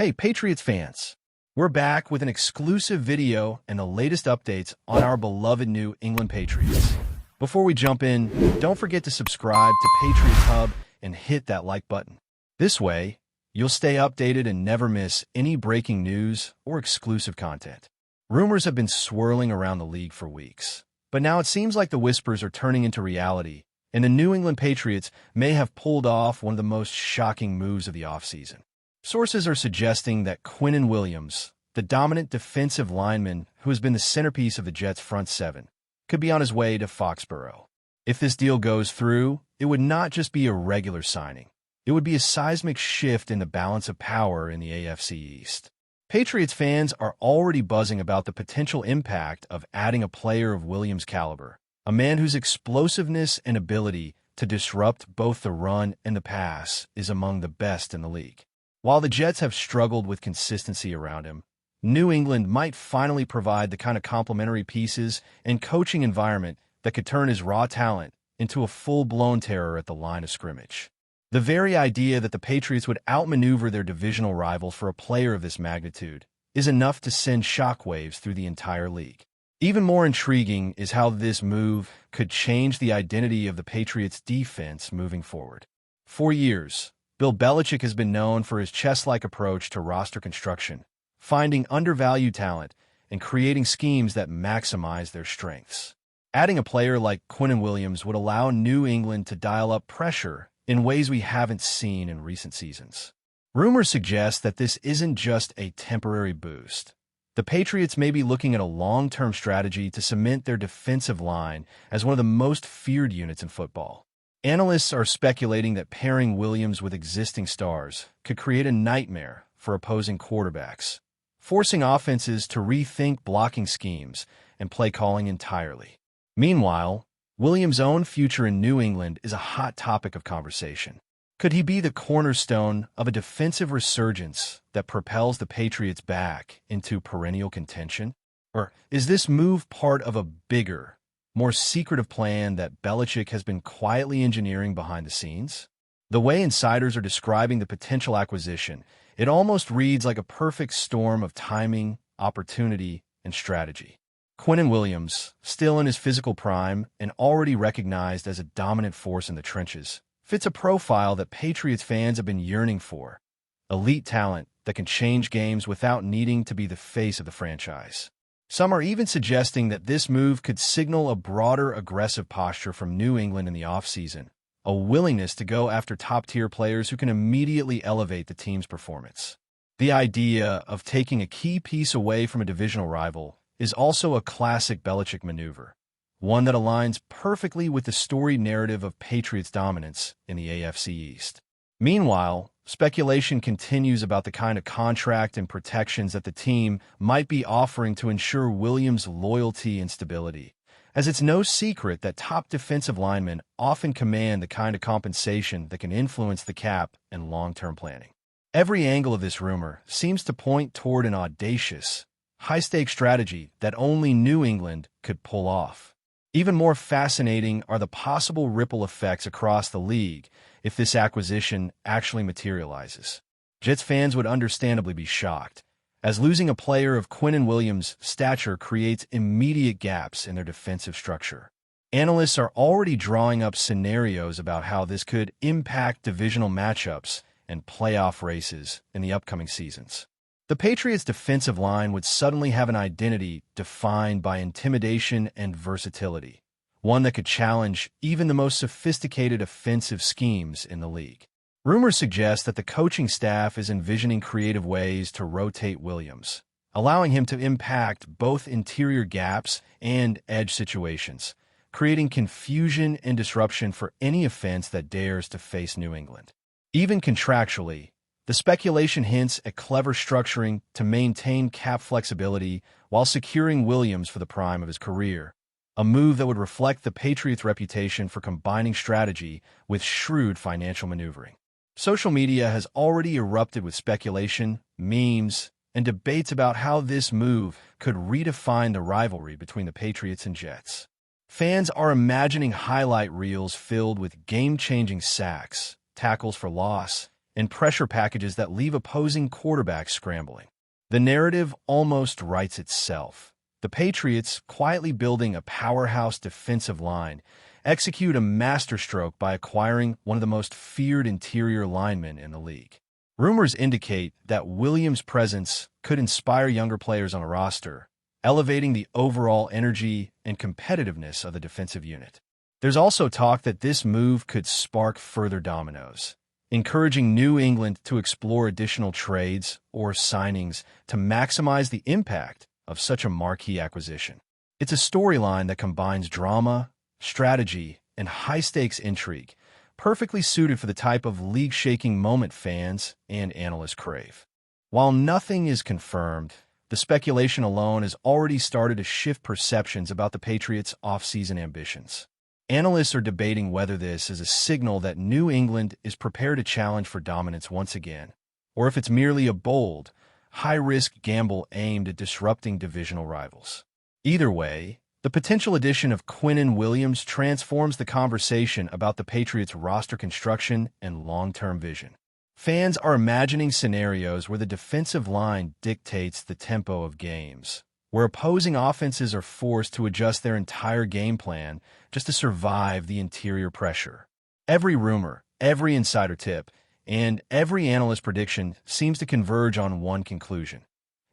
Hey, Patriots fans! We're back with an exclusive video and the latest updates on our beloved New England Patriots. Before we jump in, don't forget to subscribe to Patriots Hub and hit that like button. This way, you'll stay updated and never miss any breaking news or exclusive content. Rumors have been swirling around the league for weeks, but now it seems like the whispers are turning into reality, and the New England Patriots may have pulled off one of the most shocking moves of the offseason. Sources are suggesting that Quinnen Williams, the dominant defensive lineman who has been the centerpiece of the Jets' front seven, could be on his way to Foxborough. If this deal goes through, it would not just be a regular signing. It would be a seismic shift in the balance of power in the AFC East. Patriots fans are already buzzing about the potential impact of adding a player of Williams' caliber, a man whose explosiveness and ability to disrupt both the run and the pass is among the best in the league. While the Jets have struggled with consistency around him, New England might finally provide the kind of complementary pieces and coaching environment that could turn his raw talent into a full-blown terror at the line of scrimmage. The very idea that the Patriots would outmaneuver their divisional rivals for a player of this magnitude is enough to send shockwaves through the entire league. Even more intriguing is how this move could change the identity of the Patriots' defense moving forward. For years, Bill Belichick has been known for his chess-like approach to roster construction, finding undervalued talent and creating schemes that maximize their strengths. Adding a player like Quinnen Williams would allow New England to dial up pressure in ways we haven't seen in recent seasons. Rumors suggest that this isn't just a temporary boost. The Patriots may be looking at a long-term strategy to cement their defensive line as one of the most feared units in football. Analysts are speculating that pairing Williams with existing stars could create a nightmare for opposing quarterbacks, forcing offenses to rethink blocking schemes and play calling entirely. Meanwhile, Williams' own future in New England is a hot topic of conversation. Could he be the cornerstone of a defensive resurgence that propels the Patriots back into perennial contention? Or is this move part of a bigger, more secretive plan that Belichick has been quietly engineering behind the scenes? The way insiders are describing the potential acquisition, it almost reads like a perfect storm of timing, opportunity, and strategy. Quinnen Williams, still in his physical prime and already recognized as a dominant force in the trenches, fits a profile that Patriots fans have been yearning for: elite talent that can change games without needing to be the face of the franchise. Some are even suggesting that this move could signal a broader aggressive posture from New England in the offseason, a willingness to go after top-tier players who can immediately elevate the team's performance. The idea of taking a key piece away from a divisional rival is also a classic Belichick maneuver, one that aligns perfectly with the storied narrative of Patriots' dominance in the AFC East. Meanwhile, speculation continues about the kind of contract and protections that the team might be offering to ensure Williams' loyalty and stability, as it's no secret that top defensive linemen often command the kind of compensation that can influence the cap and long-term planning. Every angle of this rumor seems to point toward an audacious, high-stakes strategy that only New England could pull off. Even more fascinating are the possible ripple effects across the league if this acquisition actually materializes. Jets fans would understandably be shocked, as losing a player of Quinnen Williams' stature creates immediate gaps in their defensive structure. Analysts are already drawing up scenarios about how this could impact divisional matchups and playoff races in the upcoming seasons. The Patriots' defensive line would suddenly have an identity defined by intimidation and versatility, one that could challenge even the most sophisticated offensive schemes in the league. Rumors suggest that the coaching staff is envisioning creative ways to rotate Williams, allowing him to impact both interior gaps and edge situations, creating confusion and disruption for any offense that dares to face New England. Even contractually, the speculation hints at clever structuring to maintain cap flexibility while securing Williams for the prime of his career, a move that would reflect the Patriots' reputation for combining strategy with shrewd financial maneuvering. Social media has already erupted with speculation, memes, and debates about how this move could redefine the rivalry between the Patriots and Jets. Fans are imagining highlight reels filled with game-changing sacks, tackles for loss, and pressure packages that leave opposing quarterbacks scrambling. The narrative almost writes itself. The Patriots, quietly building a powerhouse defensive line, execute a masterstroke by acquiring one of the most feared interior linemen in the league. Rumors indicate that Williams' presence could inspire younger players on a roster, elevating the overall energy and competitiveness of the defensive unit. There's also talk that this move could spark further dominoes, encouraging New England to explore additional trades or signings to maximize the impact of such a marquee acquisition. It's a storyline that combines drama, strategy, and high-stakes intrigue, perfectly suited for the type of league-shaking moment fans and analysts crave. While nothing is confirmed, the speculation alone has already started to shift perceptions about the Patriots' off-season ambitions. Analysts are debating whether this is a signal that New England is prepared to challenge for dominance once again, or if it's merely a bold, high-risk gamble aimed at disrupting divisional rivals. Either way, the potential addition of Quinnen Williams transforms the conversation about the Patriots' roster construction and long-term vision. Fans are imagining scenarios where the defensive line dictates the tempo of games, where opposing offenses are forced to adjust their entire game plan just to survive the interior pressure. Every rumor, every insider tip, and every analyst prediction seems to converge on one conclusion.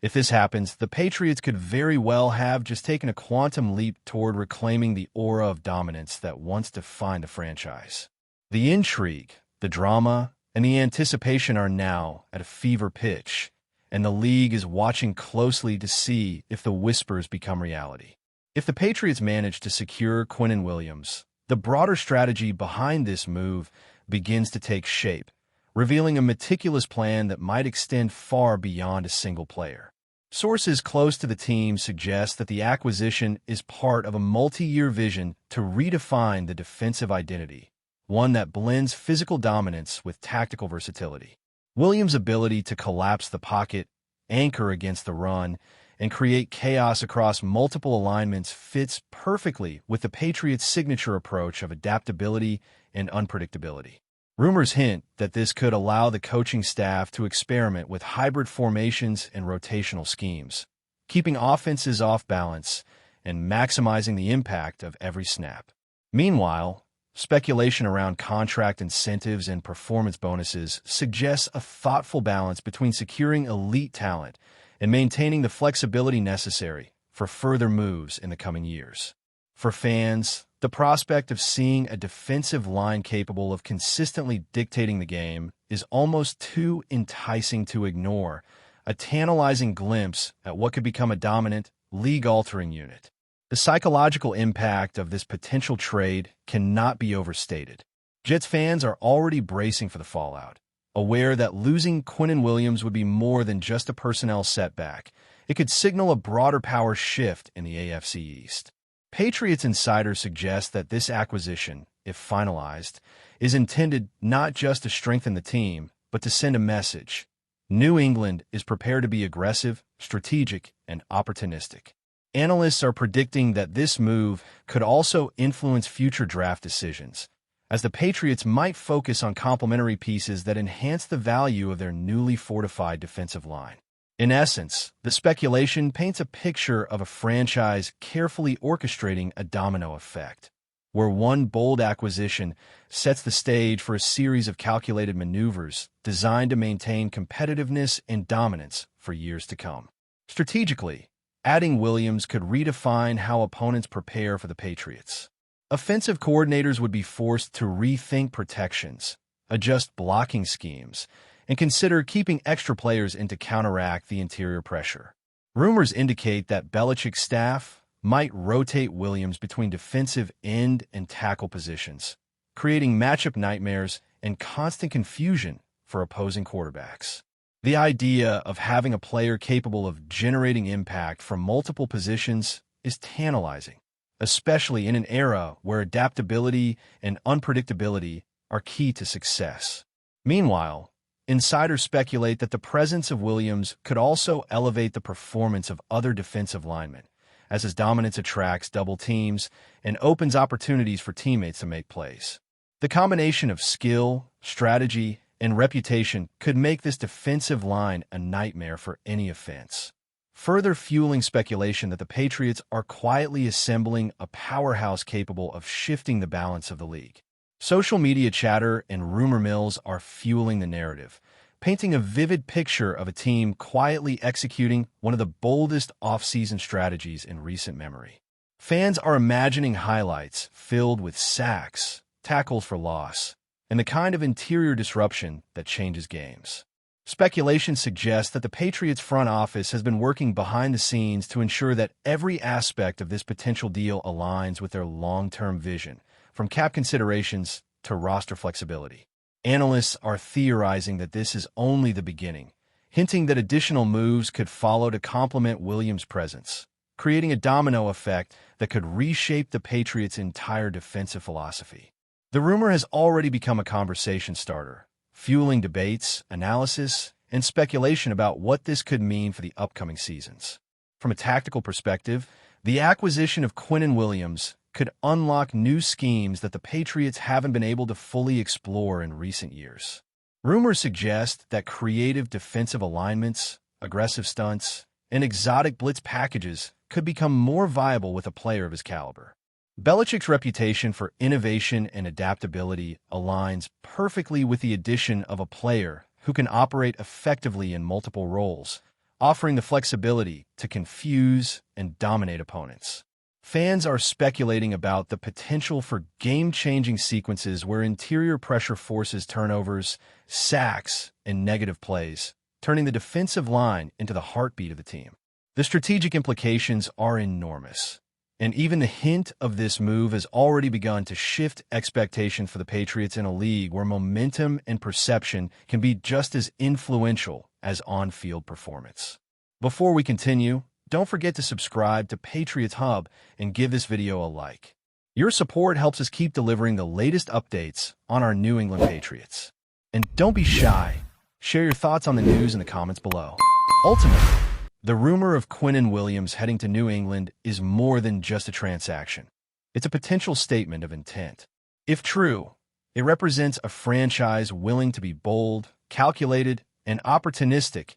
If this happens, the Patriots could very well have just taken a quantum leap toward reclaiming the aura of dominance that once defined the franchise. The intrigue, the drama, and the anticipation are now at a fever pitch, and the league is watching closely to see if the whispers become reality. If the Patriots manage to secure Quinnen Williams, the broader strategy behind this move begins to take shape, revealing a meticulous plan that might extend far beyond a single player. Sources close to the team suggest that the acquisition is part of a multi-year vision to redefine the defensive identity, one that blends physical dominance with tactical versatility. Williams' ability to collapse the pocket, anchor against the run, and create chaos across multiple alignments fits perfectly with the Patriots' signature approach of adaptability and unpredictability. Rumors hint that this could allow the coaching staff to experiment with hybrid formations and rotational schemes, keeping offenses off balance and maximizing the impact of every snap. Meanwhile, speculation around contract incentives and performance bonuses suggests a thoughtful balance between securing elite talent and maintaining the flexibility necessary for further moves in the coming years. For fans, the prospect of seeing a defensive line capable of consistently dictating the game is almost too enticing to ignore, a tantalizing glimpse at what could become a dominant, league-altering unit. The psychological impact of this potential trade cannot be overstated. Jets fans are already bracing for the fallout, aware that losing Quinnen Williams would be more than just a personnel setback. It could signal a broader power shift in the AFC East. Patriots insiders suggest that this acquisition, if finalized, is intended not just to strengthen the team, but to send a message. New England is prepared to be aggressive, strategic, and opportunistic. Analysts are predicting that this move could also influence future draft decisions, as the Patriots might focus on complementary pieces that enhance the value of their newly fortified defensive line. In essence, the speculation paints a picture of a franchise carefully orchestrating a domino effect, where one bold acquisition sets the stage for a series of calculated maneuvers designed to maintain competitiveness and dominance for years to come. Strategically, adding Williams could redefine how opponents prepare for the Patriots. Offensive coordinators would be forced to rethink protections, adjust blocking schemes, and consider keeping extra players in to counteract the interior pressure. Rumors indicate that Belichick's staff might rotate Williams between defensive end and tackle positions, creating matchup nightmares and constant confusion for opposing quarterbacks. The idea of having a player capable of generating impact from multiple positions is tantalizing, especially in an era where adaptability and unpredictability are key to success. Meanwhile, insiders speculate that the presence of Williams could also elevate the performance of other defensive linemen, as his dominance attracts double teams and opens opportunities for teammates to make plays. The combination of skill, strategy, and reputation could make this defensive line a nightmare for any offense, further fueling speculation that the Patriots are quietly assembling a powerhouse capable of shifting the balance of the league. Social media chatter and rumor mills are fueling the narrative, painting a vivid picture of a team quietly executing one of the boldest offseason strategies in recent memory. Fans are imagining highlights filled with sacks, tackles for loss, and the kind of interior disruption that changes games. Speculation suggests that the Patriots front office has been working behind the scenes to ensure that every aspect of this potential deal aligns with their long-term vision, from cap considerations to roster flexibility. Analysts are theorizing that this is only the beginning, hinting that additional moves could follow to complement Williams' presence, creating a domino effect that could reshape the Patriots' entire defensive philosophy. The rumor has already become a conversation starter, fueling debates, analysis, and speculation about what this could mean for the upcoming seasons. From a tactical perspective, the acquisition of Quinnen Williams could unlock new schemes that the Patriots haven't been able to fully explore in recent years. Rumors suggest that creative defensive alignments, aggressive stunts, and exotic blitz packages could become more viable with a player of his caliber. Belichick's reputation for innovation and adaptability aligns perfectly with the addition of a player who can operate effectively in multiple roles, offering the flexibility to confuse and dominate opponents. Fans are speculating about the potential for game-changing sequences where interior pressure forces turnovers, sacks, and negative plays, turning the defensive line into the heartbeat of the team. The strategic implications are enormous, and even the hint of this move has already begun to shift expectation for the Patriots in a league where momentum and perception can be just as influential as on-field performance. Before we continue, don't forget to subscribe to Patriots Hub and give this video a like. Your support helps us keep delivering the latest updates on our New England Patriots. And don't be shy. Share your thoughts on the news in the comments below. Ultimately, the rumor of Quinnen Williams heading to New England is more than just a transaction. It's a potential statement of intent. If true, it represents a franchise willing to be bold, calculated, and opportunistic,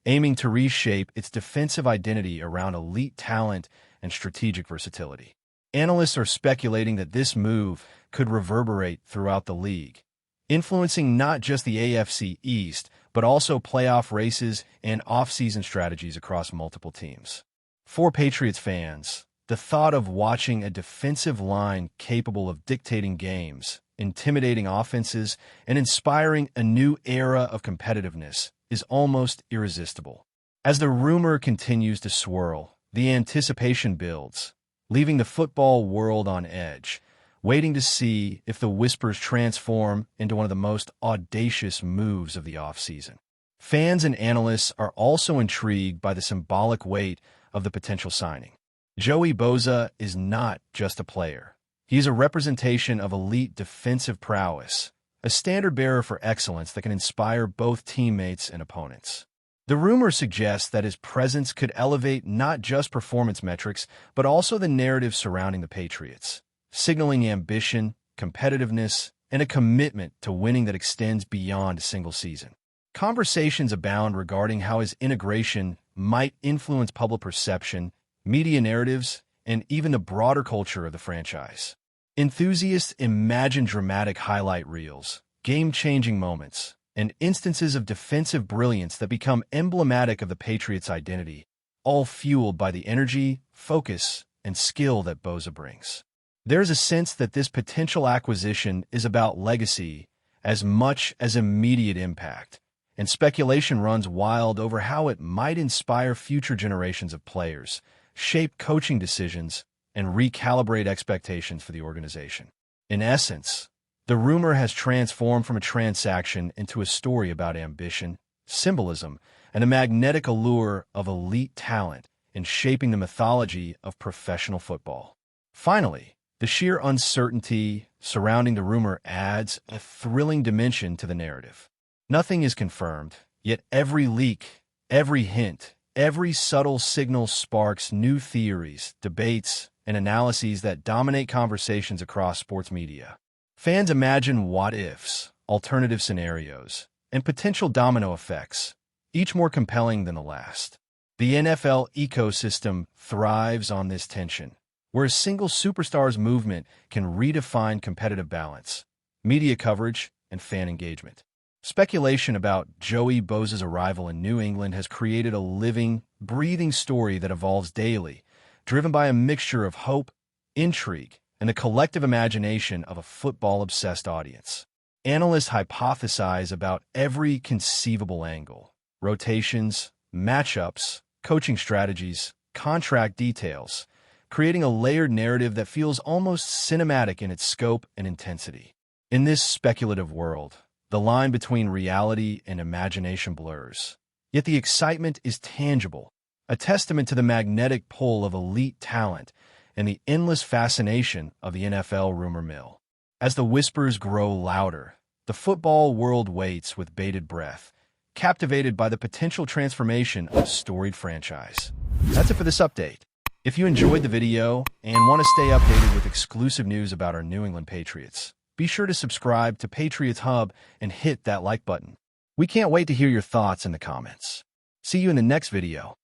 aiming to reshape its defensive identity around elite talent and strategic versatility. Analysts are speculating that this move could reverberate throughout the league, influencing not just the AFC East, but also playoff races and off-season strategies across multiple teams. For Patriots fans, the thought of watching a defensive line capable of dictating games, intimidating offenses, and inspiring a new era of competitiveness is almost irresistible. As the rumor continues to swirl, the anticipation builds, leaving the football world on edge, waiting to see if the whispers transform into one of the most audacious moves of the offseason. Fans and analysts are also intrigued by the symbolic weight of the potential signing. Joey Bosa is not just a player. He is a representation of elite defensive prowess, a standard-bearer for excellence that can inspire both teammates and opponents. The rumor suggests that his presence could elevate not just performance metrics, but also the narrative surrounding the Patriots, signaling ambition, competitiveness, and a commitment to winning that extends beyond a single season. Conversations abound regarding how his integration might influence public perception, media narratives, and even the broader culture of the franchise. Enthusiasts imagine dramatic highlight reels, game-changing moments, and instances of defensive brilliance that become emblematic of the Patriots' identity, all fueled by the energy, focus, and skill that Bosa brings. There's a sense that this potential acquisition is about legacy as much as immediate impact, and speculation runs wild over how it might inspire future generations of players, shape coaching decisions, and recalibrate expectations for the organization. In essence, the rumor has transformed from a transaction into a story about ambition, symbolism, and a magnetic allure of elite talent in shaping the mythology of professional football. Finally, the sheer uncertainty surrounding the rumor adds a thrilling dimension to the narrative. Nothing is confirmed, yet every leak, every hint, every subtle signal sparks new theories, debates, and analyses that dominate conversations across sports media. Fans imagine what-ifs, alternative scenarios, and potential domino effects, each more compelling than the last. The NFL ecosystem thrives on this tension, where a single superstar's movement can redefine competitive balance, media coverage, and fan engagement. Speculation about Joey Bosa's arrival in New England has created a living, breathing story that evolves daily, driven by a mixture of hope, intrigue, and the collective imagination of a football-obsessed audience. Analysts hypothesize about every conceivable angle: rotations, matchups, coaching strategies, contract details, creating a layered narrative that feels almost cinematic in its scope and intensity. In this speculative world, the line between reality and imagination blurs. Yet the excitement is tangible, a testament to the magnetic pull of elite talent and the endless fascination of the NFL rumor mill. As the whispers grow louder, the football world waits with bated breath, captivated by the potential transformation of a storied franchise. That's it for this update. If you enjoyed the video and want to stay updated with exclusive news about our New England Patriots, be sure to subscribe to Patriots Hub and hit that like button. We can't wait to hear your thoughts in the comments. See you in the next video.